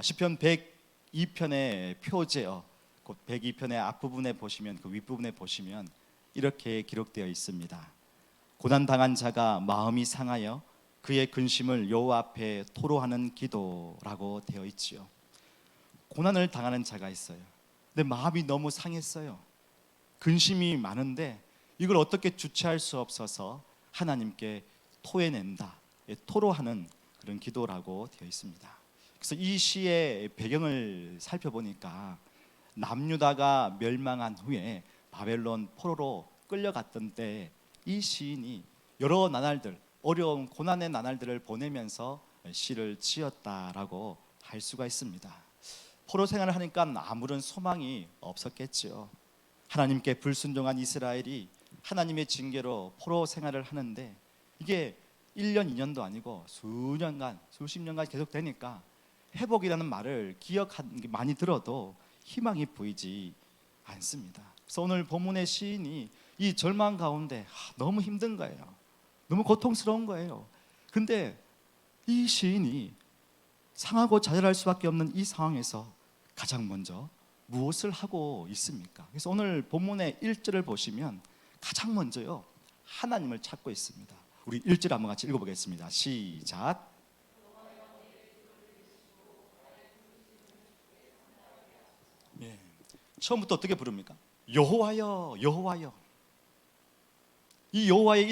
시편 102편의 표제어, 곧 102편의 앞부분에 보시면, 그 윗부분에 보시면 이렇게 기록되어 있습니다. 고난 당한 자가 마음이 상하여 그의 근심을 여호와 앞에 토로하는 기도라고 되어 있지요. 고난을 당하는 자가 있어요. 근데 마음이 너무 상했어요. 근심이 많은데 이걸 어떻게 주체할 수 없어서 하나님께 토해낸다, 토로하는 그런 기도라고 되어 있습니다. 그래서 이 시의 배경을 살펴보니까 남유다가 멸망한 후에 바벨론 포로로 끌려갔던 때 이 시인이 여러 나날들, 어려운 고난의 나날들을 보내면서 시를 지었다라고 할 수가 있습니다. 포로 생활을 하니까 아무런 소망이 없었겠지요. 하나님께 불순종한 이스라엘이 하나님의 징계로 포로 생활을 하는데 이게 1년, 2년도 아니고 수년간, 수십 년간 계속 되니까 회복이라는 말을 기억하는 게 많이 들어도 희망이 보이지 않습니다. 그래서 오늘 본문의 시인이 이 절망 가운데 너무 힘든 거예요. 너무 고통스러운 거예요. 근데 이 시인이 상하고 좌절할 수밖에 없는 이 상황에서 가장 먼저 무엇을 하고 있습니까? 그래서 오늘 본문의 1절을 보시면 가장 먼저요, 하나님을 찾고 있습니다. 우리 1절 한번 같이 읽어보겠습니다. 시작. 예. 처음부터 어떻게 부릅니까? 여호와여, 여호와여. 이 여호와의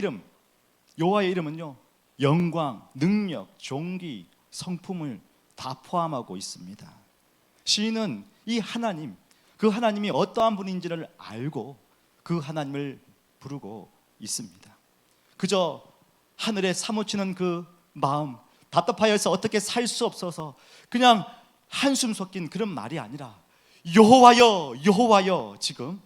이름은요, 영광, 능력, 존귀, 성품을 다 포함하고 있습니다. 시인은 이 하나님, 그 하나님이 어떠한 분인지를 알고 그 하나님을 부르고 있습니다. 그저 하늘에 사무치는 그 마음, 답답하여서 어떻게 살 수 없어서 그냥 한숨 섞인 그런 말이 아니라 여호와여, 여호와여, 지금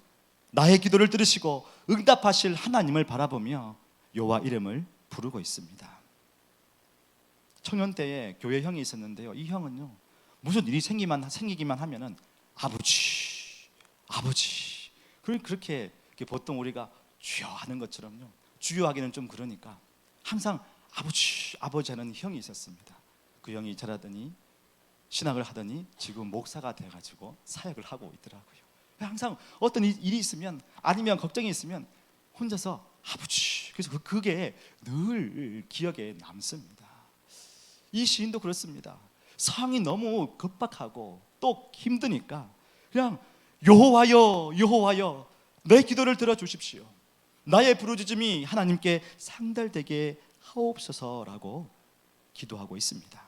나의 기도를 들으시고 응답하실 하나님을 바라보며 여호와 이름을 부르고 있습니다. 청년 때에 교회 형이 있었는데요, 이 형은요, 무슨 일이 생기기만 하면은 아버지, 아버지, 그렇게 보통 우리가 주여 하는 것처럼요, 주여 하기는 좀 그러니까 항상 아버지, 아버지 하는 형이 있었습니다. 그 형이 자라더니 신학을 하더니 지금 목사가 돼가지고 사역을 하고 있더라고요. 항상 어떤 일이 있으면, 아니면 걱정이 있으면 혼자서 아버지, 그래서 그게 늘 기억에 남습니다. 이 시인도 그렇습니다. 상황이 너무 급박하고 또 힘드니까 그냥 여호와여, 여호와여, 내 기도를 들어주십시오. 나의 부르짖음이 하나님께 상달되게 하옵소서라고 기도하고 있습니다.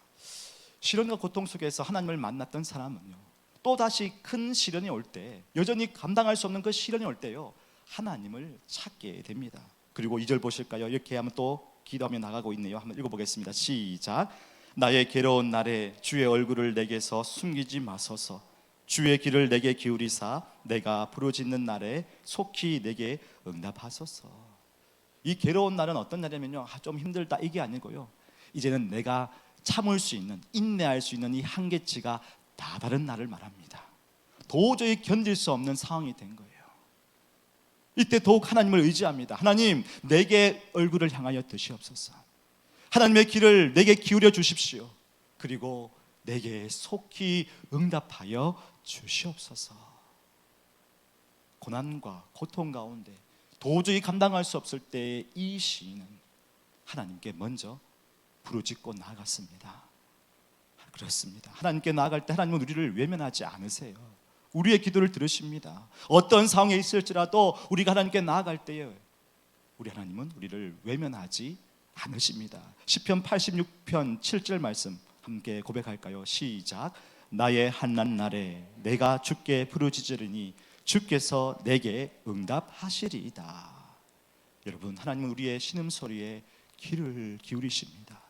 시련과 고통 속에서 하나님을 만났던 사람은요, 또다시 큰 시련이 올 때, 여전히 감당할 수 없는 그 시련이 올 때요, 하나님을 찾게 됩니다. 그리고 2절 보실까요? 이렇게 하면 또 기도하며 나가고 있네요. 한번 읽어보겠습니다. 시작. 나의 괴로운 날에 주의 얼굴을 내게서 숨기지 마소서. 주의 귀를 내게 기울이사 내가 부르짖는 날에 속히 내게 응답하소서. 이 괴로운 날은 어떤 날이냐면요, 좀 힘들다 이게 아니고요, 이제는 내가 참을 수 있는, 인내할 수 있는 이 한계치가 다다른 날을 말합니다. 도저히 견딜 수 없는 상황이 된 거예요. 이때 더욱 하나님을 의지합니다. 하나님, 내게 얼굴을 향하여 드시옵소서. 하나님의 귀를 내게 기울여 주십시오. 그리고 내게 속히 응답하여 주시옵소서. 고난과 고통 가운데 도저히 감당할 수 없을 때 이 시인은 하나님께 먼저 부르짖고 나아갔습니다. 그렇습니다. 하나님께 나아갈 때 하나님은 우리를 외면하지 않으세요. 우리의 기도를 들으십니다. 어떤 상황에 있을지라도 우리가 하나님께 나아갈 때에 우리 하나님은 우리를 외면하지 않으십니다. 시편 86편 7절 말씀 함께 고백할까요? 시작. 나의 한난 날에 내가 주께 부르짖으리니 주께서 내게 응답하시리이다. 여러분, 하나님은 우리의 신음소리에 귀를 기울이십니다.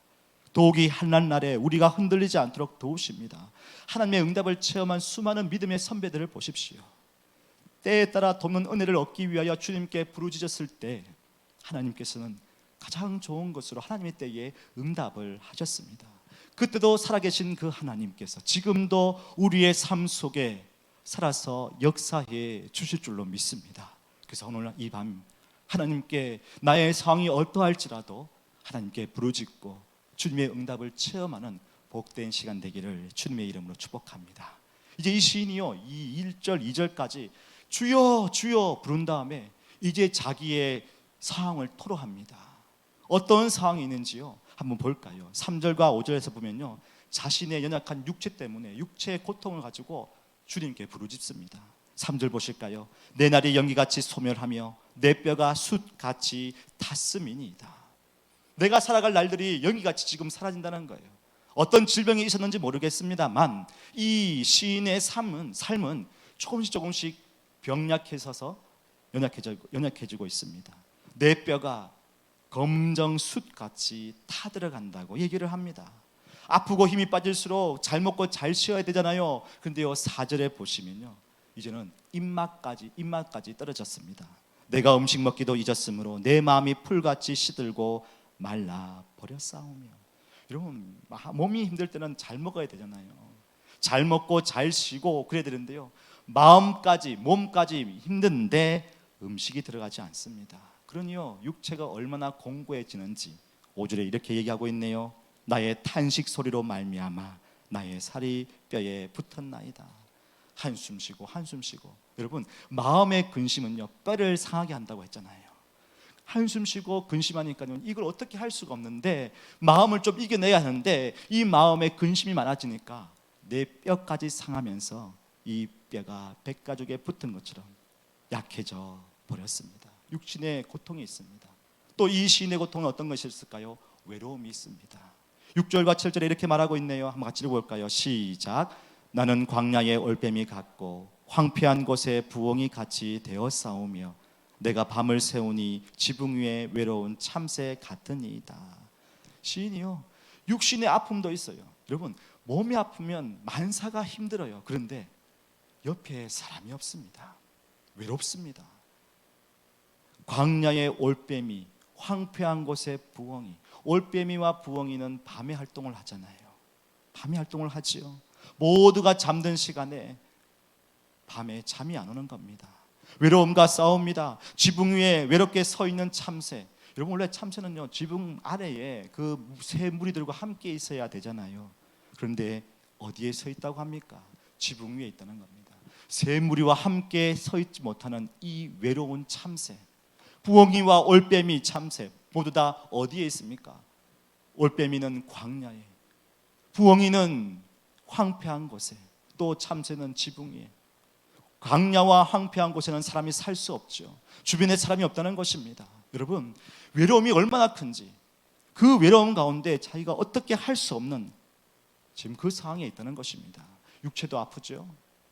더욱이 한난 날에 우리가 흔들리지 않도록 도우십니다. 하나님의 응답을 체험한 수많은 믿음의 선배들을 보십시오. 때에 따라 돕는 은혜를 얻기 위하여 주님께 부르짖었을 때 하나님께서는 가장 좋은 것으로 하나님의 때에 응답을 하셨습니다. 그때도 살아계신 그 하나님께서 지금도 우리의 삶 속에 살아서 역사해 주실 줄로 믿습니다. 그래서 오늘 이 밤 하나님께 나의 상황이 어떠할지라도 하나님께 부르짖고 주님의 응답을 체험하는 복된 시간 되기를 주님의 이름으로 축복합니다. 이제 이 시인이요, 이 1절 2절까지 주여 주여 부른 다음에 이제 자기의 상황을 토로합니다. 어떤 상황이 있는지요 한번 볼까요? 3절과 5절에서 보면요, 자신의 연약한 육체 때문에 육체의 고통을 가지고 주님께 부르짖습니다. 3절 보실까요? 내 날이 연기같이 소멸하며 내 뼈가 숯같이 탔음이니이다. 내가 살아갈 날들이 연기같이 지금 사라진다는 거예요. 어떤 질병이 있었는지 모르겠습니다만 이 시인의 삶은 조금씩 병약해져서 연약해지고 있습니다. 내 뼈가 검정 숯같이 타들어간다고 얘기를 합니다. 아프고 힘이 빠질수록 잘 먹고 잘 쉬어야 되잖아요. 그런데요 4절에 보시면요, 이제는 입맛까지 떨어졌습니다. 내가 음식 먹기도 잊었으므로 내 마음이 풀같이 시들고 말라버렸사오며. 여러분, 몸이 힘들 때는 잘 먹어야 되잖아요. 잘 먹고 잘 쉬고 그래야 되는데요, 몸까지 힘든데 음식이 들어가지 않습니다. 그러니요 육체가 얼마나 공고해지는지 5절에 이렇게 얘기하고 있네요. 나의 탄식 소리로 말미암아 나의 살이 뼈에 붙었나이다. 한숨 쉬고 여러분, 마음의 근심은요 뼈를 상하게 한다고 했잖아요. 한숨 쉬고 근심하니까요 이걸 어떻게 할 수가 없는데 마음을 좀 이겨내야 하는데 이 마음에 근심이 많아지니까 내 뼈까지 상하면서 이 뼈가 백가죽에 붙은 것처럼 약해져 버렸습니다. 육신의 고통이 있습니다. 또 이 시인의 고통은 어떤 것이 있을까요? 외로움이 있습니다. 6절과 7절에 이렇게 말하고 있네요. 한번 같이 읽어볼까요? 시작. 나는 광야의 올빼미 같고 황폐한 곳에 부엉이 같이 되어 싸우며 내가 밤을 새우니 지붕 위에 외로운 참새 같으니이다. 시인이요 육신의 아픔도 있어요. 여러분, 몸이 아프면 만사가 힘들어요. 그런데 옆에 사람이 없습니다. 외롭습니다. 광야의 올빼미, 황폐한 곳의 부엉이. 올빼미와 부엉이는 밤에 활동을 하잖아요. 밤에 활동을 하지요. 모두가 잠든 시간에 밤에 잠이 안 오는 겁니다. 외로움과 싸웁니다. 지붕 위에 외롭게 서 있는 참새. 여러분, 원래 참새는요 지붕 아래에 그 새 무리들과 함께 있어야 되잖아요. 그런데 어디에 서 있다고 합니까? 지붕 위에 있다는 겁니다. 새 무리와 함께 서 있지 못하는 이 외로운 참새. 부엉이와 올빼미, 참새 모두 다 어디에 있습니까? 올빼미는 광야에, 부엉이는 황폐한 곳에, 또 참새는 지붕 위에. 광야와 황폐한 곳에는 사람이 살 수 없죠. 주변에 사람이 없다는 것입니다. 여러분, 외로움이 얼마나 큰지, 그 외로움 가운데 자기가 어떻게 할 수 없는 지금 그 상황에 있다는 것입니다. 육체도 아프죠.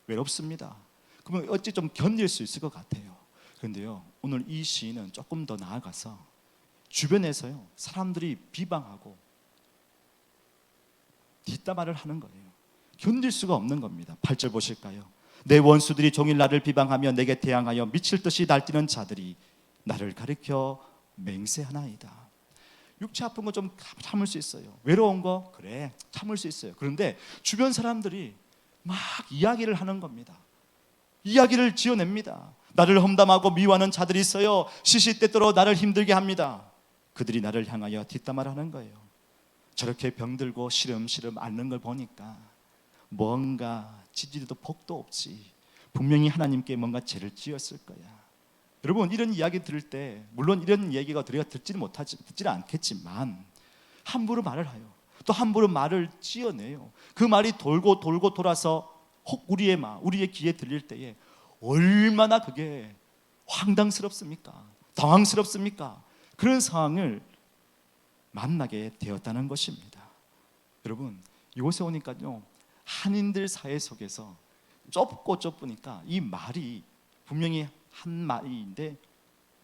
외롭습니다. 그러면 어찌 좀 견딜 수 있을 것 같아요. 그런데요 오늘 이 시인은 조금 더 나아가서 주변에서요 사람들이 비방하고 뒷담화를 하는 거예요. 견딜 수가 없는 겁니다. 8절 보실까요? 내 원수들이 종일 나를 비방하며 내게 대항하여 미칠 듯이 날뛰는 자들이 나를 가리켜 맹세하나이다. 육체 아픈 거 좀 참을 수 있어요. 외로운 거 그래 참을 수 있어요. 그런데 주변 사람들이 막 이야기를 하는 겁니다. 이야기를 지어냅니다. 나를 험담하고 미워하는 자들이 있어요. 시시때때로 나를 힘들게 합니다. 그들이 나를 향하여 뒷담화를 하는 거예요. 저렇게 병들고 시름시름 앓는 걸 보니까 뭔가 지지도 복도 없지. 분명히 하나님께 뭔가 죄를 지었을 거야. 여러분, 이런 이야기 들을 때 물론 이런 얘기가 우리가 듣지는 않겠지만 함부로 말을 해요. 또 함부로 말을 지어내요. 그 말이 돌고 돌아서 혹 우리의 귀에 들릴 때에 얼마나 그게 황당스럽습니까? 당황스럽습니까? 그런 상황을 만나게 되었다는 것입니다. 여러분, 이곳에 오니까요 한인들 사회 속에서 좁으니까 이 말이 분명히 한 말인데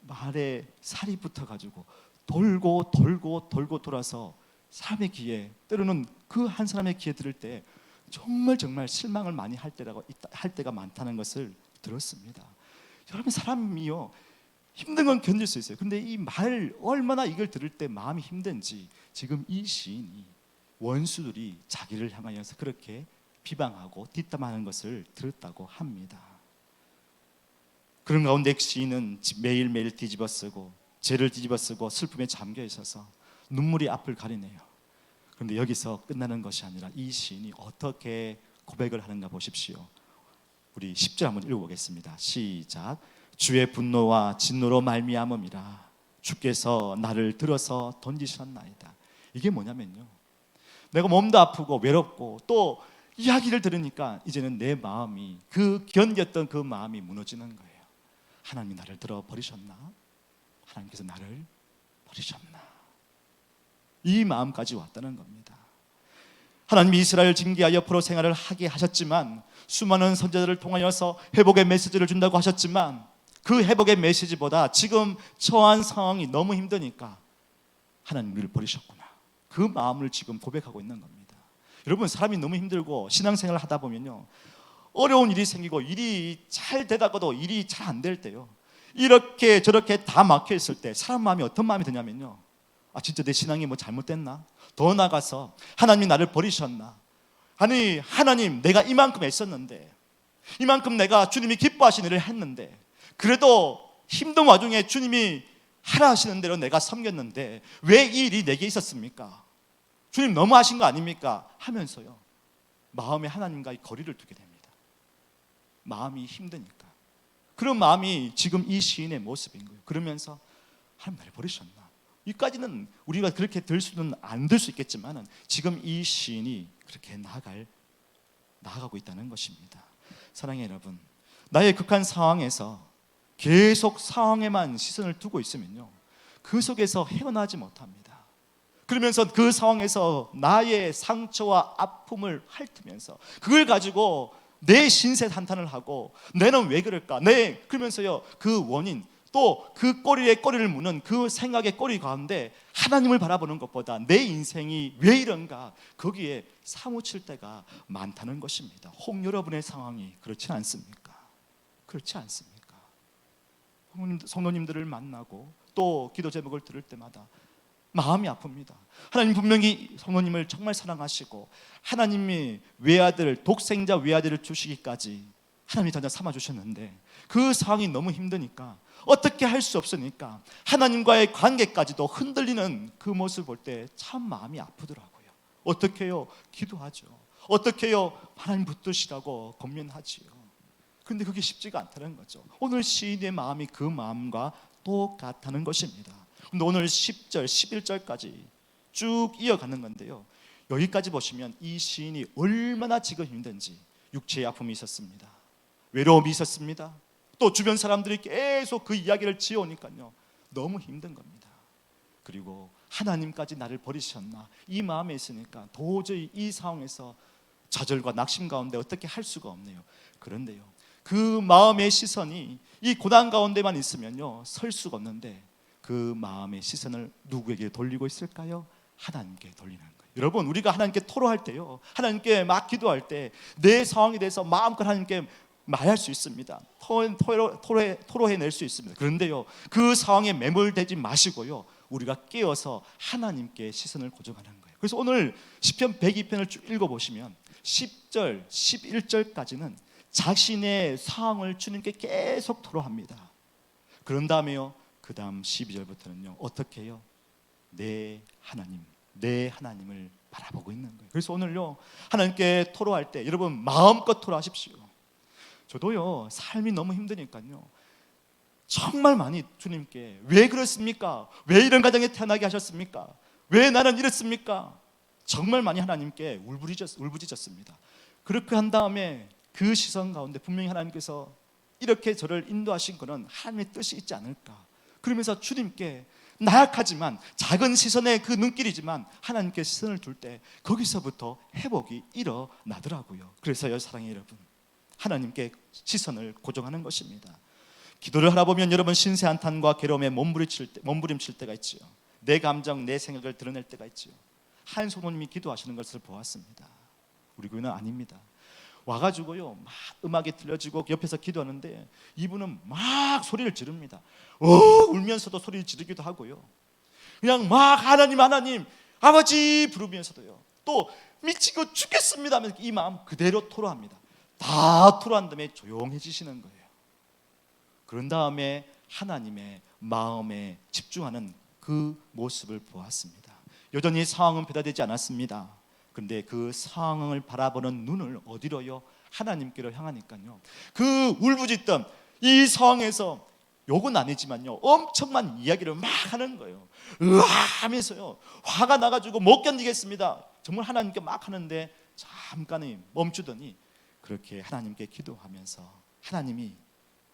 말에 살이 붙어가지고 돌고 돌아서 사람의 귀에, 때로는 그 한 사람의 귀에 들을 때 정말 실망을 많이 할 때가 많다는 것을 들었습니다. 여러분, 사람이요 힘든 건 견딜 수 있어요. 근데 이 말 얼마나 이걸 들을 때 마음이 힘든지 지금 이 시인이 원수들이 자기를 향하여서 그렇게 비방하고 뒷담화하는 것을 들었다고 합니다. 그런 가운데 시인은 매일매일 뒤집어쓰고 죄를 뒤집어쓰고 슬픔에 잠겨 있어서 눈물이 앞을 가리네요. 그런데 여기서 끝나는 것이 아니라 이 시인이 어떻게 고백을 하는가 보십시오. 우리 10절 한번 읽어보겠습니다. 시작. 주의 분노와 진노로 말미암음이라 주께서 나를 들어서 던지셨나이다. 이게 뭐냐면요, 내가 몸도 아프고 외롭고 또 이야기를 들으니까 이제는 내 마음이, 그 견뎠던 그 마음이 무너지는 거예요. 하나님이 나를 들어 버리셨나? 하나님께서 나를 버리셨나? 이 마음까지 왔다는 겁니다. 하나님이 이스라엘 징계하여 포로 생활을 하게 하셨지만, 수많은 선지자들을 통하여서 회복의 메시지를 준다고 하셨지만, 그 회복의 메시지보다 지금 처한 상황이 너무 힘드니까 하나님 우리를 버리셨구나, 그 마음을 지금 고백하고 있는 겁니다. 여러분, 사람이 너무 힘들고 신앙생활을 하다 보면요, 어려운 일이 생기고 일이 잘 되다가도 일이 잘 안 될 때요, 이렇게 저렇게 다 막혀 있을 때 사람 마음이 어떤 마음이 드냐면요, 진짜 내 신앙이 뭐 잘못됐나? 더 나아가서 하나님이 나를 버리셨나? 아니, 하나님, 내가 이만큼 애썼는데, 이만큼 내가 주님이 기뻐하시는 일을 했는데, 그래도 힘든 와중에 주님이 하라 하시는 대로 내가 섬겼는데 왜 이 일이 내게 있었습니까? 주님 너무하신 거 아닙니까? 하면서요, 마음에 하나님과의 거리를 두게 됩니다. 마음이 힘드니까. 그런 마음이 지금 이 시인의 모습인 거예요. 그러면서 하나님 나를 버리셨나? 여기까지는 우리가 그렇게 들 수는 안 들 수 있겠지만, 지금 이 시인이 그렇게 나아가고 있다는 것입니다. 사랑의 여러분, 나의 극한 상황에서 계속 상황에만 시선을 두고 있으면요, 그 속에서 헤어나지 못합니다. 그러면서 그 상황에서 나의 상처와 아픔을 핥으면서 그걸 가지고 내 신세 한탄을 하고, 내는 왜 그럴까? 그러면서요, 그 원인, 또 그 꼬리에 꼬리를 무는 그 생각의 꼬리 가운데 하나님을 바라보는 것보다 내 인생이 왜 이런가, 거기에 사무칠 때가 많다는 것입니다. 혹 여러분의 상황이 그렇지 않습니까? 그렇지 않습니까? 성도님들을 만나고 또 기도 제목을 들을 때마다 마음이 아픕니다. 하나님 분명히 성도님을 정말 사랑하시고 하나님이 외아들, 독생자 외아들을 주시기까지 하나님이 단자 삼아주셨는데, 그 상황이 너무 힘드니까, 어떻게 할 수 없으니까 하나님과의 관계까지도 흔들리는 그 모습을 볼 때 참 마음이 아프더라고요. 어떻게 해요? 기도하죠. 어떻게 해요? 하나님 붙드시라고 권면하지요. 그런데 그게 쉽지가 않다는 거죠. 오늘 시인의 마음이 그 마음과 똑같다는 것입니다. 근데 오늘 10절, 11절까지 쭉 이어가는 건데요, 여기까지 보시면 이 시인이 얼마나 지금 힘든지, 육체의 아픔이 있었습니다. 외로움이 있었습니다. 또 주변 사람들이 계속 그 이야기를 지어오니까요, 너무 힘든 겁니다. 그리고 하나님까지 나를 버리셨나, 이 마음에 있으니까 도저히 이 상황에서 좌절과 낙심 가운데 어떻게 할 수가 없네요. 그런데요, 그 마음의 시선이 이 고난 가운데만 있으면요, 설 수가 없는데, 그 마음의 시선을 누구에게 돌리고 있을까요? 하나님께 돌리는 거예요. 여러분, 우리가 하나님께 토로할 때요, 하나님께 막 기도할 때 내 상황에 대해서 마음껏 하나님께 말할 수 있습니다. 토로해낼 수 있습니다. 그런데요, 그 상황에 매몰되지 마시고요, 우리가 깨어서 하나님께 시선을 고정하는 거예요. 그래서 오늘 시편 102편을 쭉 읽어보시면 10절, 11절까지는 자신의 상황을 주님께 계속 토로합니다. 그런 다음에요, 그 다음 12절부터는요, 어떻게 해요? 내 하나님을 바라보고 있는 거예요. 그래서 오늘요, 하나님께 토로할 때 여러분 마음껏 토로하십시오. 저도요, 삶이 너무 힘드니까요, 정말 많이 주님께 왜 그렇습니까? 왜 이런 가정에 태어나게 하셨습니까? 왜 나는 이랬습니까? 정말 많이 하나님께 울부짖었습니다. 그렇게 한 다음에 그 시선 가운데 분명히 하나님께서 이렇게 저를 인도하신 것은 하나님의 뜻이 있지 않을까, 그러면서 주님께 나약하지만 작은 시선의 그 눈길이지만 하나님께 시선을 둘 때 거기서부터 회복이 일어나더라고요. 그래서요, 사랑의 여러분, 하나님께 시선을 고정하는 것입니다. 기도를 하다 보면 여러분 신세 한탄과 괴로움에 몸부림칠 때가 있지요. 내 감정, 내 생각을 드러낼 때가 있지요. 한 성도님이 기도하시는 것을 보았습니다. 우리 교회는 아닙니다. 와가지고요, 막 음악이 들려지고 옆에서 기도하는데 이분은 막 소리를 지릅니다. 울면서도 소리를 지르기도 하고요, 그냥 막 하나님 아버지 부르면서도요, 또 미치고 죽겠습니다 하면서 이 마음 그대로 토로합니다. 다 토로한 다음에 조용해지시는 거예요. 그런 다음에 하나님의 마음에 집중하는 그 모습을 보았습니다. 여전히 상황은 변화되지 않았습니다. 그런데 그 상황을 바라보는 눈을 어디로요? 하나님께로 향하니까요, 그 울부짖던 이 상황에서 욕은 아니지만요, 엄청난 이야기를 막 하는 거예요. 으아 하면서요, 화가 나가지고 못 견디겠습니다. 정말 하나님께 막 하는데 잠깐이 멈추더니 그렇게 하나님께 기도하면서 하나님이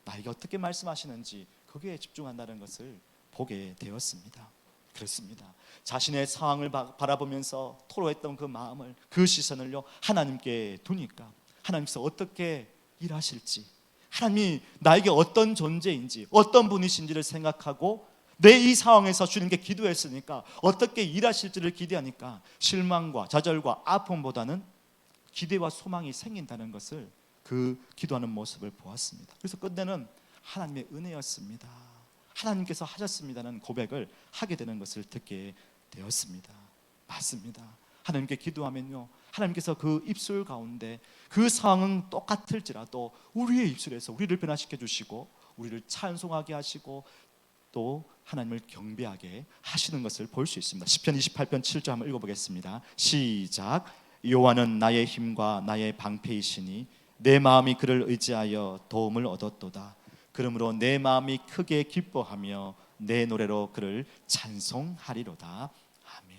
나에게 어떻게 말씀하시는지 거기에 집중한다는 것을 보게 되었습니다. 그렇습니다. 자신의 상황을 바라보면서 토로했던 그 마음을, 그 시선을요, 하나님께 두니까 하나님께서 어떻게 일하실지, 하나님이 나에게 어떤 존재인지, 어떤 분이신지를 생각하고 내 이 상황에서 주님께 기도했으니까 어떻게 일하실지를 기대하니까 실망과 좌절과 아픔보다는 기대와 소망이 생긴다는 것을 그 기도하는 모습을 보았습니다. 그래서 끝내는 하나님의 은혜였습니다, 하나님께서 하셨습니다는 고백을 하게 되는 것을 듣게 되었습니다. 맞습니다. 하나님께 기도하면요, 하나님께서 그 입술 가운데 그 상황은 똑같을지라도 우리의 입술에서 우리를 변화시켜 주시고 우리를 찬송하게 하시고 또 하나님을 경배하게 하시는 것을 볼 수 있습니다. 시편 28편 7절 한번 읽어보겠습니다. 시작. 여호와는 나의 힘과 나의 방패이시니 내 마음이 그를 의지하여 도움을 얻었도다. 그러므로 내 마음이 크게 기뻐하며 내 노래로 그를 찬송하리로다. 아멘.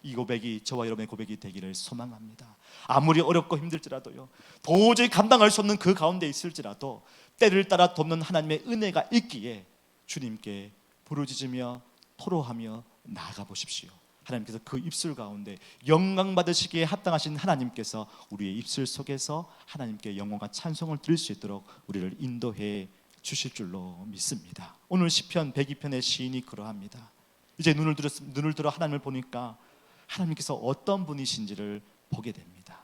이 고백이 저와 여러분의 고백이 되기를 소망합니다. 아무리 어렵고 힘들지라도요, 도저히 감당할 수 없는 그 가운데 있을지라도 때를 따라 돕는 하나님의 은혜가 있기에 주님께 부르짖으며 토로하며 나아가 보십시오. 하나님께서 그 입술 가운데 영광 받으시기에 합당하신 하나님께서 우리의 입술 속에서 하나님께 영광과 찬송을 드릴 수 있도록 우리를 인도해 주실 줄로 믿습니다. 오늘 시편 102편의 시인이 그러합니다. 이제 눈을 들어 하나님을 보니까 하나님께서 어떤 분이신지를 보게 됩니다.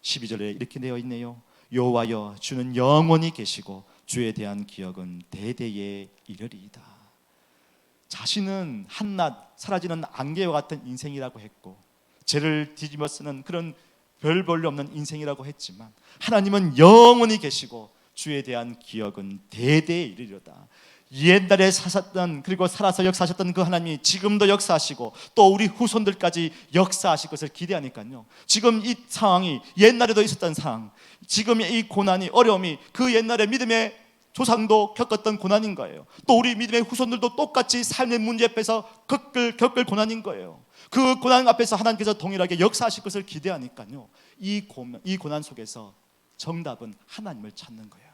12절에 이렇게 되어 있네요. 여호와여, 주는 영원히 계시고 주에 대한 기억은 대대에 이르리이다. 자신은 한낱 사라지는 안개와 같은 인생이라고 했고 죄를 뒤집어 쓰는 그런 별 볼일 없는 인생이라고 했지만 하나님은 영원히 계시고 주에 대한 기억은 대대에 이르리로다. 옛날에 사셨던, 그리고 살아서 역사하셨던 그 하나님이 지금도 역사하시고 또 우리 후손들까지 역사하실 것을 기대하니까요, 지금 이 상황이 옛날에도 있었던 상황, 지금의 이 고난이, 어려움이 그 옛날에 믿음의 조상도 겪었던 고난인 거예요. 또 우리 믿음의 후손들도 똑같이 삶의 문제 앞에서 겪을 고난인 거예요. 그 고난 앞에서 하나님께서 동일하게 역사하실 것을 기대하니까요, 이 고난 속에서 정답은 하나님을 찾는 거예요.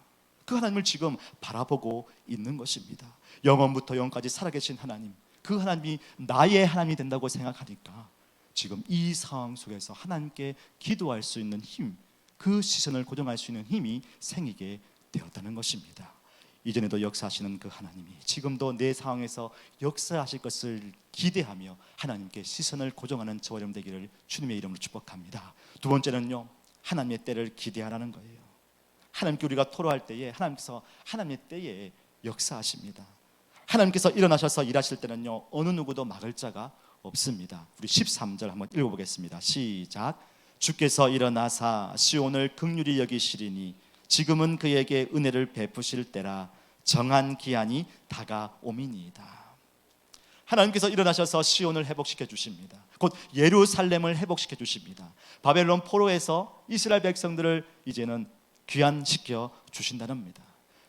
그 하나님을 지금 바라보고 있는 것입니다. 영원부터 영원까지 살아계신 하나님, 그 하나님이 나의 하나님이 된다고 생각하니까 지금 이 상황 속에서 하나님께 기도할 수 있는 힘, 그 시선을 고정할 수 있는 힘이 생기게 되었다는 것입니다. 이전에도 역사하시는 그 하나님이 지금도 내 상황에서 역사하실 것을 기대하며 하나님께 시선을 고정하는 저와 여러분 되기를 주님의 이름으로 축복합니다. 두 번째는요, 하나님의 때를 기대하라는 거예요. 하나님께 우리가 토로할 때에 하나님께서 하나님의 때에 역사하십니다. 하나님께서 일어나셔서 일하실 때는요, 어느 누구도 막을 자가 없습니다. 우리 13절 한번 읽어보겠습니다. 시작. 주께서 일어나사 시온을 긍휼히 여기시리니 지금은 그에게 은혜를 베푸실 때라. 정한 기한이 다가오미니이다. 하나님께서 일어나셔서 시온을 회복시켜 주십니다. 곧 예루살렘을 회복시켜 주십니다. 바벨론 포로에서 이스라엘 백성들을 이제는 귀환시켜 주신다는 겁니다.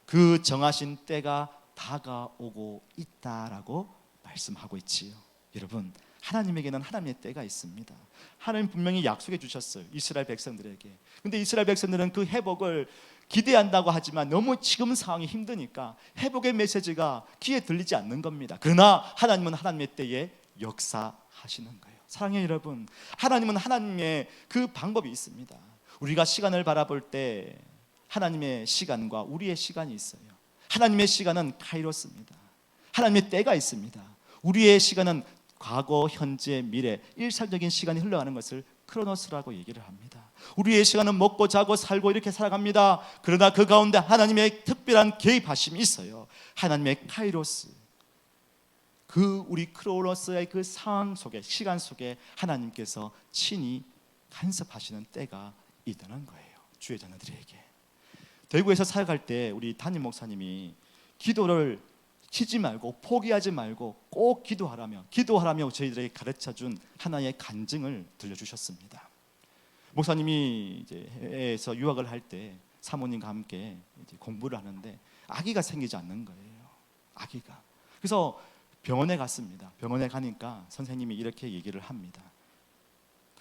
그 정하신 때가 다가오고 있다라고 말씀하고 있지요. 여러분, 하나님에게는 하나님의 때가 있습니다. 하나님 분명히 약속해 주셨어요, 이스라엘 백성들에게. 근데 이스라엘 백성들은 그 회복을 기대한다고 하지만 너무 지금 상황이 힘드니까 회복의 메시지가 귀에 들리지 않는 겁니다. 그러나 하나님은 하나님의 때에 역사하시는 거예요. 사랑해요 여러분, 하나님은 하나님의 그 방법이 있습니다. 우리가 시간을 바라볼 때 하나님의 시간과 우리의 시간이 있어요. 하나님의 시간은 카이로스입니다. 하나님의 때가 있습니다. 우리의 시간은 과거, 현재, 미래, 일상적인 시간이 흘러가는 것을 크로노스라고 얘기를 합니다. 우리의 시간은 먹고 자고 살고 이렇게 살아갑니다. 그러나 그 가운데 하나님의 특별한 개입하심이 있어요. 하나님의 카이로스, 그 우리 크로노스의 그 상황 속에, 시간 속에 하나님께서 친히 간섭하시는 때가 있다는 거예요. 주의 자녀들에게. 대구에서 사역할 때 우리 담임 목사님이 기도를 치지 말고 포기하지 말고 꼭 기도하라며 저희들에게 가르쳐준 하나의 간증을 들려주셨습니다. 목사님이 이제 해외에서 유학을 할 때 사모님과 함께 이제 공부를 하는데 아기가 생기지 않는 거예요. 아기가. 그래서 병원에 갔습니다. 병원에 가니까 선생님이 이렇게 얘기를 합니다.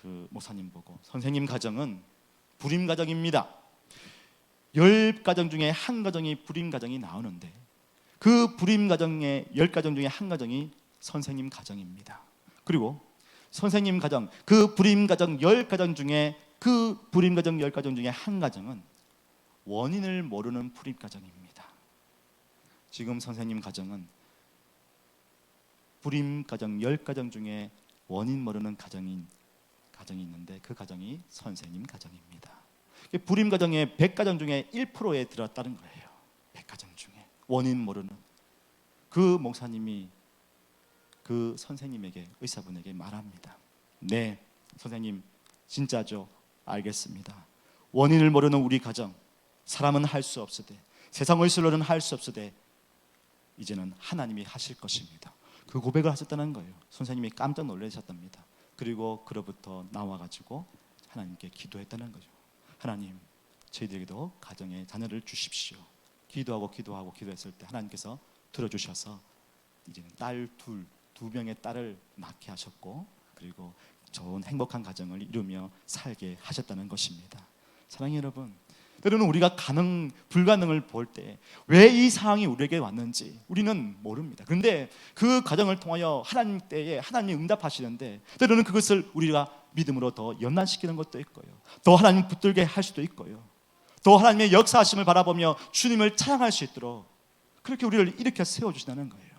그 목사님 보고, 선생님 가정은 불임 가정입니다. 10가정 중에 한 가정이 불임 가정이 나오는데 그 불임 가정의 10가정 중에 한 가정이 선생님 가정입니다. 그리고 선생님 가정, 그 불임 가정 10가정 중에 그 불임 가정 10가정 중에 한 가정은 원인을 모르는 불임 가정입니다. 지금 선생님 가정은 불임 가정 10가정 중에 원인 모르는 가정이 있는데 그 가정이 선생님 가정입니다. 불임 가정의 100가정 중에 1%에 들었다는 거예요. 100가정 중에 원인 모르는. 그 목사님이 그 선생님에게, 의사분에게 말합니다. 네, 선생님 진짜죠. 알겠습니다. 원인을 모르는 우리 가정, 사람은 할 수 없으되 세상의 술로는 할 수 없으되 이제는 하나님이 하실 것입니다. 그 고백을 하셨다는 거예요. 선생님이 깜짝 놀라셨답니다. 그리고 그로부터 나와가지고 하나님께 기도했다는 거죠. 하나님, 저희들에게도 가정에 자녀를 주십시오. 기도했을 때 하나님께서 들어주셔서 이제는 딸 두 명의 딸을 낳게 하셨고, 그리고 좋은 행복한 가정을 이루며 살게 하셨다는 것입니다. 사랑하는 여러분, 때로는 우리가 불가능을 볼 때 왜 이 상황이 우리에게 왔는지 우리는 모릅니다. 그런데 그 과정을 통하여 하나님 때에 하나님이 응답하시는데 때로는 그것을 우리가 믿음으로 더 연단시키는 것도 있고요, 더 하나님 붙들게 할 수도 있고요, 더 하나님의 역사하심을 바라보며 주님을 찬양할 수 있도록 그렇게 우리를 일으켜 세워주신다는 거예요.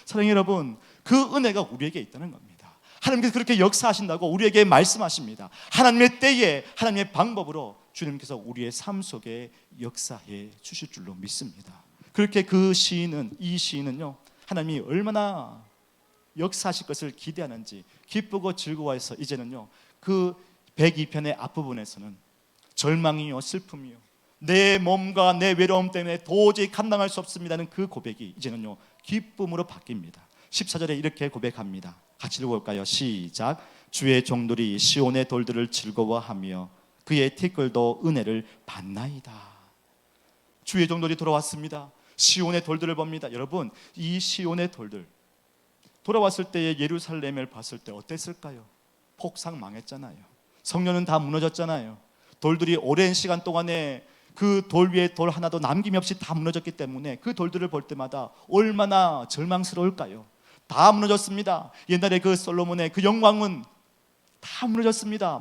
사랑하는 여러분, 그 은혜가 우리에게 있다는 겁니다. 하나님께서 그렇게 역사하신다고 우리에게 말씀하십니다. 하나님의 때에 하나님의 방법으로 주님께서 우리의 삶 속에 역사해 주실 줄로 믿습니다. 그렇게 이 시인은요, 하나님이 얼마나 역사하실 것을 기대하는지 기쁘고 즐거워해서 이제는요, 그 102편의 앞부분에서는 절망이요, 슬픔이요, 내 몸과 내 외로움 때문에 도저히 감당할 수 없습니다는 그 고백이 이제는요, 기쁨으로 바뀝니다. 14절에 이렇게 고백합니다. 같이 읽어볼까요? 시작. 주의 종들이 시온의 돌들을 즐거워하며 그의 티끌도 은혜를 받나이다. 주의 종들이 돌아왔습니다. 시온의 돌들을 봅니다. 여러분, 이 시온의 돌들 돌아왔을 때의 예루살렘을 봤을 때 어땠을까요? 폭삭 망했잖아요. 성전은 다 무너졌잖아요. 돌들이 오랜 시간 동안에 그 돌 위에 돌 하나도 남김없이 다 무너졌기 때문에 그 돌들을 볼 때마다 얼마나 절망스러울까요? 다 무너졌습니다. 옛날에 그 솔로몬의 그 영광은 다 무너졌습니다.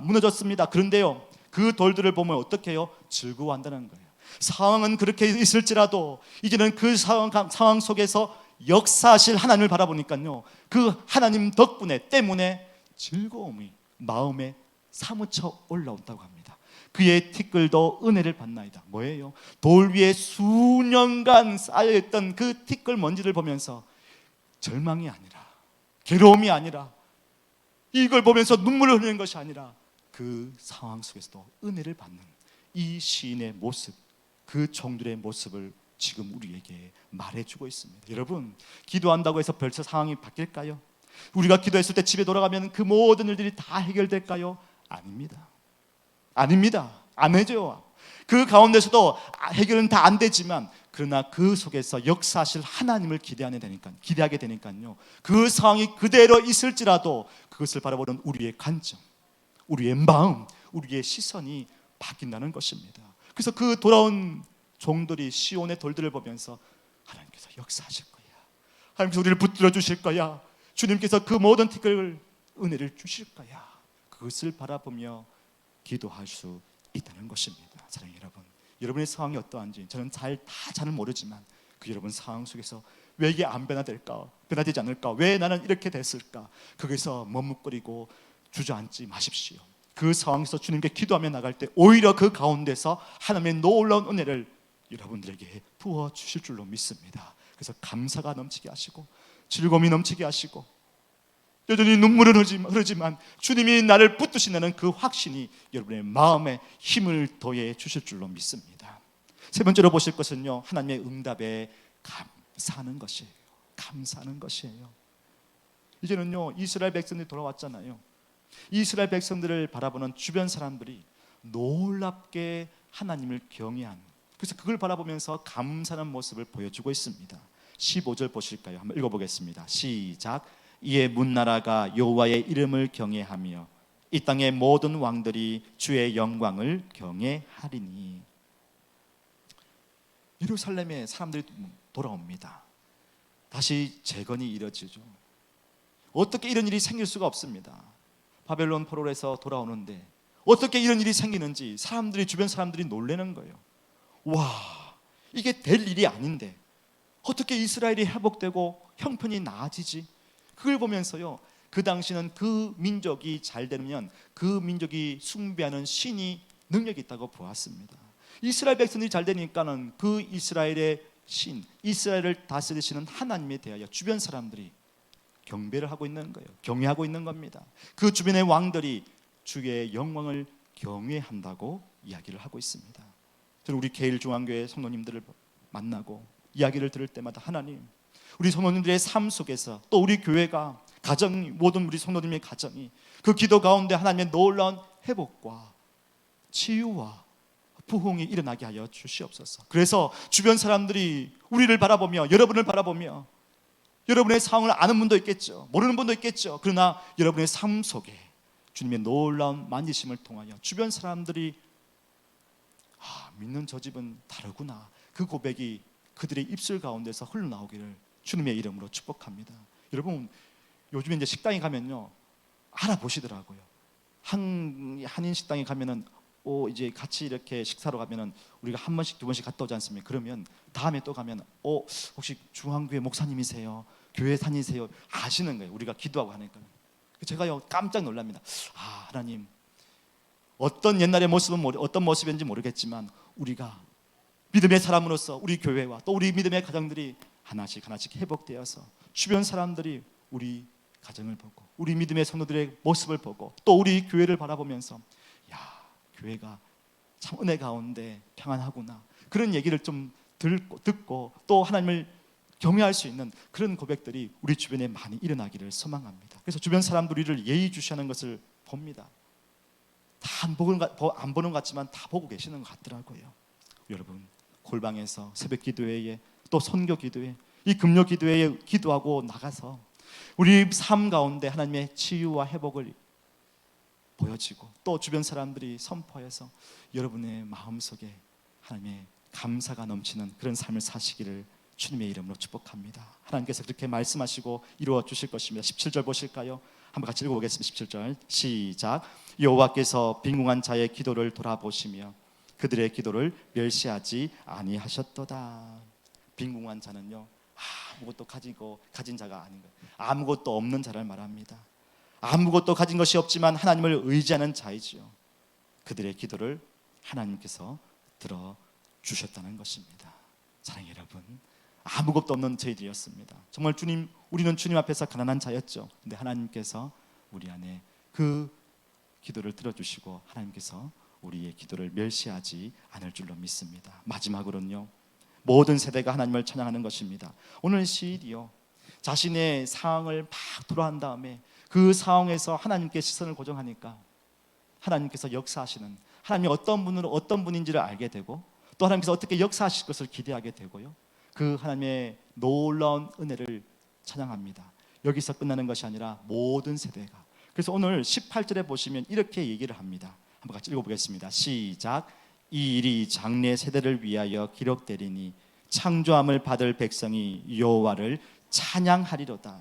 그런데요, 그 돌들을 보면 어떻게 해요? 즐거워한다는 거예요. 상황은 그렇게 있을지라도 이제는 그 상황 속에서 역사하실 하나님을 바라보니까요, 그 하나님 덕분에 때문에 즐거움이 마음에 사무쳐 올라온다고 합니다. 그의 티끌도 은혜를 받나이다. 뭐예요? 돌 위에 수년간 쌓여있던 그 티끌 먼지를 보면서 절망이 아니라, 괴로움이 아니라, 이걸 보면서 눈물을 흘리는 것이 아니라 그 상황 속에서도 은혜를 받는 이 시인의 모습, 그 종들의 모습을 지금 우리에게 말해주고 있습니다. 여러분, 기도한다고 해서 벌써 상황이 바뀔까요? 우리가 기도했을 때 집에 돌아가면 그 모든 일들이 다 해결될까요? 아닙니다. 안 해줘요. 그 가운데서도 해결은 다 안 되지만, 그러나 그 속에서 역사하실 하나님을 기대하게 되니까요, 그 상황이 그대로 있을지라도 그것을 바라보는 우리의 관점, 우리의 마음, 우리의 시선이 바뀐다는 것입니다. 그래서 그 돌아온 종들이 시온의 돌들을 보면서 하나님께서 역사하실 거야, 하나님께서 우리를 붙들어 주실 거야, 주님께서 그 모든 티끌 은혜를 주실 거야, 그것을 바라보며 기도할 수 있다는 것입니다. 사랑하는 여러분, 여러분의 상황이 어떠한지 저는 잘 모르지만 그 여러분 상황 속에서 왜 이게 안 변화되지 않을까, 왜 나는 이렇게 됐을까, 거기서 머뭇거리고 주저앉지 마십시오. 그 상황에서 주님께 기도하며 나갈 때 오히려 그 가운데서 하나님의 놀라운 은혜를 여러분들에게 부어주실 줄로 믿습니다. 그래서 감사가 넘치게 하시고 즐거움이 넘치게 하시고, 여전히 눈물은 흐르지만 주님이 나를 붙드신다는 그 확신이 여러분의 마음에 힘을 더해 주실 줄로 믿습니다. 세 번째로 보실 것은요, 하나님의 응답에 감사하는 것이에요. 감사하는 것이에요. 이제는요, 이스라엘 백성들이 돌아왔잖아요. 이스라엘 백성들을 바라보는 주변 사람들이 놀랍게 하나님을 경외하는, 그래서 그걸 바라보면서 감사하는 모습을 보여주고 있습니다. 15절 보실까요? 한번 읽어보겠습니다. 시작. 이에 문나라가 여호와의 이름을 경외하며 이 땅의 모든 왕들이 주의 영광을 경외하리니. 예루살렘에 사람들이 돌아옵니다. 다시 재건이 이루어지죠. 어떻게 이런 일이 생길 수가 없습니다. 바벨론 포로에서 돌아오는데 어떻게 이런 일이 생기는지 사람들이, 주변 사람들이 놀라는 거예요. 와, 이게 될 일이 아닌데 어떻게 이스라엘이 회복되고 형편이 나아지지? 그걸 보면서요, 그 당시는 그 민족이 잘 되면 그 민족이 숭배하는 신이 능력이 있다고 보았습니다. 이스라엘 백성들이 잘 되니까는 그 이스라엘의 신, 이스라엘을 다스리시는 하나님에 대하여 주변 사람들이 경배를 하고 있는 거예요. 경외하고 있는 겁니다. 그 주변의 왕들이 주의 영광을 경외한다고 이야기를 하고 있습니다. 저는 우리 계일중앙교회 성도님들을 만나고 이야기를 들을 때마다 하나님, 우리 성도님들의 삶 속에서 또 우리 교회가, 가정이, 모든 우리 성도님의 가정이 그 기도 가운데 하나님의 놀라운 회복과 치유와 부흥이 일어나게 하여 주시옵소서. 그래서 주변 사람들이 우리를 바라보며, 여러분을 바라보며, 여러분의 상황을 아는 분도 있겠죠, 모르는 분도 있겠죠. 그러나 여러분의 삶 속에 주님의 놀라운 만지심을 통하여 주변 사람들이 믿는 저 집은 다르구나, 그 고백이 그들의 입술 가운데서 흘러나오기를 주님의 이름으로 축복합니다. 여러분, 요즘에 이제 식당에 가면요, 알아보시더라고요. 한인 식당에 가면은 이제 같이 이렇게 식사로 가면은 우리가 한 번씩 두 번씩 갔다 오지 않습니까? 그러면 다음에 또 가면 혹시 중앙교회 목사님이세요? 교회 다니세요? 아시는 거예요. 우리가 기도하고 하니까. 제가요 깜짝 놀랍니다. 하나님, 어떤 옛날의 모습은 어떤 모습인지 모르겠지만 우리가 믿음의 사람으로서 우리 교회와 또 우리 믿음의 가정들이 하나씩 회복되어서 주변 사람들이 우리 가정을 보고 우리 믿음의 성도들의 모습을 보고 또 우리 교회를 바라보면서 교회가 참 은혜 가운데 평안하구나, 그런 얘기를 좀 듣고 또 하나님을 경외할 수 있는 그런 고백들이 우리 주변에 많이 일어나기를 소망합니다. 그래서 주변 사람들이 우리를 예의주시하는 것을 봅니다. 다 안 보는 것 같지만 다 보고 계시는 것 같더라고요. 여러분, 골방에서 새벽 기도회에 또 선교 기도회, 이 금요 기도회에 기도하고 나가서 우리 삶 가운데 하나님의 치유와 회복을 보여지고 또 주변 사람들이 선포해서 여러분의 마음속에 하나님의 감사가 넘치는 그런 삶을 사시기를 주님의 이름으로 축복합니다. 하나님께서 그렇게 말씀하시고 이루어 주실 것입니다. 17절 보실까요? 한번 같이 읽어보겠습니다. 17절 시작. 여호와께서 빈궁한 자의 기도를 돌아보시며 그들의 기도를 멸시하지 아니하셨도다. 빈궁한 자는요, 아무것도 가진 자가 아닌 거예요. 아무것도 없는 자를 말합니다. 아무것도 가진 것이 없지만 하나님을 의지하는 자이지요. 그들의 기도를 하나님께서 들어주셨다는 것입니다. 사랑하는 여러분, 아무것도 없는 저희들이었습니다. 정말 우리는 주님 앞에서 가난한 자였죠. 근데 하나님께서 우리 안에 그 기도를 들어주시고 하나님께서 우리의 기도를 멸시하지 않을 줄로 믿습니다. 마지막으로는요, 모든 세대가 하나님을 찬양하는 것입니다. 오늘 시일이요, 자신의 상황을 막 돌아한 다음에 그 상황에서 하나님께 시선을 고정하니까 하나님께서 역사하시는, 하나님이 어떤 분인지를 알게 되고 또 하나님께서 어떻게 역사하실 것을 기대하게 되고요, 그 하나님의 놀라운 은혜를 찬양합니다. 여기서 끝나는 것이 아니라 모든 세대가. 그래서 오늘 18절에 보시면 이렇게 얘기를 합니다. 한번 같이 읽어보겠습니다. 시작. 이 일이 장래 세대를 위하여 기록되리니 창조함을 받을 백성이 여호와를 찬양하리로다.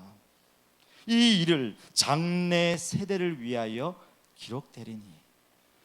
이 일을 장래 세대를 위하여 기록되리니,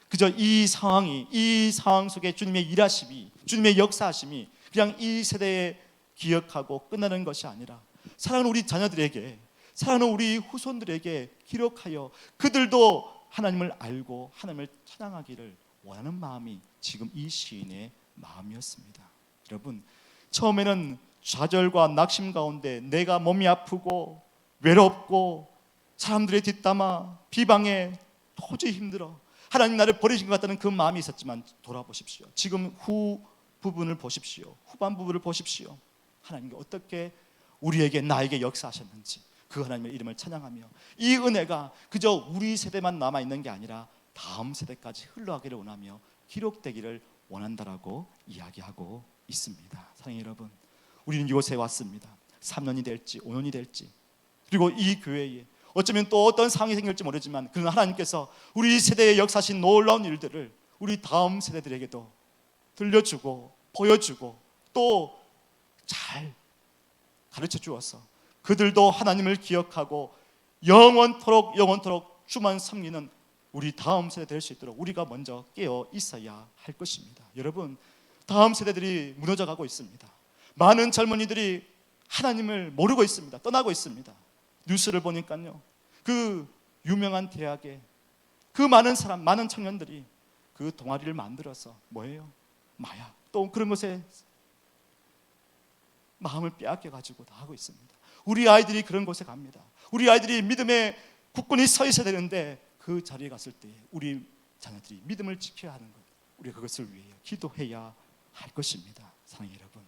그저 이 상황 속에 주님의 일하심이, 주님의 역사하심이 그냥 이 세대에 기억하고 끝나는 것이 아니라 사랑하는 우리 자녀들에게, 사랑하는 우리 후손들에게 기록하여 그들도 하나님을 알고 하나님을 찬양하기를 원하는 마음이 지금 이 시인의 마음이었습니다. 여러분, 처음에는 좌절과 낙심 가운데 내가 몸이 아프고 외롭고 사람들의 뒷담화 비방에 도저히 힘들어, 하나님 나를 버리신 것 같다는 그 마음이 있었지만 돌아보십시오. 지금 후반 부분을 보십시오. 하나님께 어떻게 우리에게 나에게 역사하셨는지 그 하나님의 이름을 찬양하며 이 은혜가 그저 우리 세대만 남아있는 게 아니라 다음 세대까지 흘러가기를 원하며 기록되기를 원한다라고 이야기하고 있습니다. 사랑하는 여러분, 우리는 이곳에 왔습니다. 3년이 될지 5년이 될지, 그리고 이 교회에 어쩌면 또 어떤 상황이 생길지 모르지만 그러나 하나님께서 우리 세대에 역사하신 놀라운 일들을 우리 다음 세대들에게도 들려주고 보여주고 또 잘 가르쳐 주어서 그들도 하나님을 기억하고 영원토록 주만 섬기는 우리 다음 세대 될 수 있도록 우리가 먼저 깨어 있어야 할 것입니다. 여러분, 다음 세대들이 무너져 가고 있습니다. 많은 젊은이들이 하나님을 모르고 있습니다. 떠나고 있습니다. 뉴스를 보니까요, 그 유명한 대학에 그 많은 사람, 많은 청년들이 그 동아리를 만들어서 뭐예요? 마약, 또 그런 것에 마음을 빼앗겨가지고 다 하고 있습니다. 우리 아이들이 그런 곳에 갑니다. 우리 아이들이 믿음의 국군이 서 있어야 되는데 그 자리에 갔을 때 우리 자녀들이 믿음을 지켜야 하는 것, 우리가 그것을 위해 기도해야 할 것입니다. 사랑하는 여러분,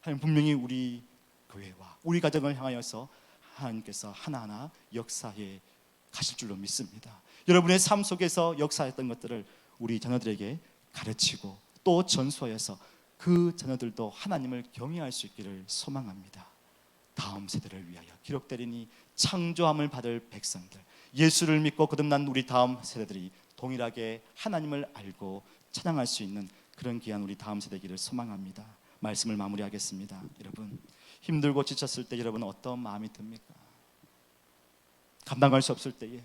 하나님 분명히 우리 교회와 우리 가정을 향하여서 하나님께서 하나하나 역사해 가실 줄로 믿습니다. 여러분의 삶 속에서 역사했던 것들을 우리 자녀들에게 가르치고 또 전수하여서 그 자녀들도 하나님을 경외할 수 있기를 소망합니다. 다음 세대를 위하여 기록되리니 창조함을 받을 백성들, 예수를 믿고 거듭난 우리 다음 세대들이 동일하게 하나님을 알고 찬양할 수 있는 그런 귀한 우리 다음 세대기를 소망합니다. 말씀을 마무리하겠습니다. 여러분, 힘들고 지쳤을 때 여러분은 어떤 마음이 듭니까? 감당할 수 없을 때에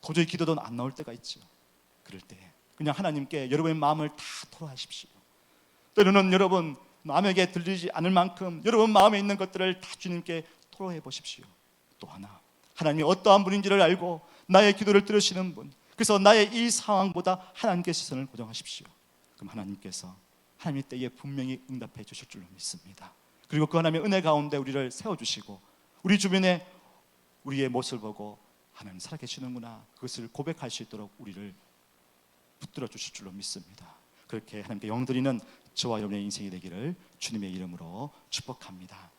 도저히 기도도 안 나올 때가 있죠. 그럴 때 그냥 하나님께 여러분의 마음을 다 토로하십시오. 때로는 여러분 남에게 들리지 않을 만큼 여러분 마음에 있는 것들을 다 주님께 토로해 보십시오. 또 하나, 하나님이 어떠한 분인지를 알고 나의 기도를 들으시는 분, 그래서 나의 이 상황보다 하나님께 시선을 고정하십시오. 그럼 하나님께서 하나님의 때에 분명히 응답해 주실 줄로 믿습니다. 그리고 그 하나님의 은혜 가운데 우리를 세워주시고 우리 주변에 우리의 모습을 보고 하나님 살아계시는구나, 그것을 고백할 수 있도록 우리를 붙들어 주실 줄로 믿습니다. 그렇게 하나님께 영드리는 저와 여러분의 인생이 되기를 주님의 이름으로 축복합니다.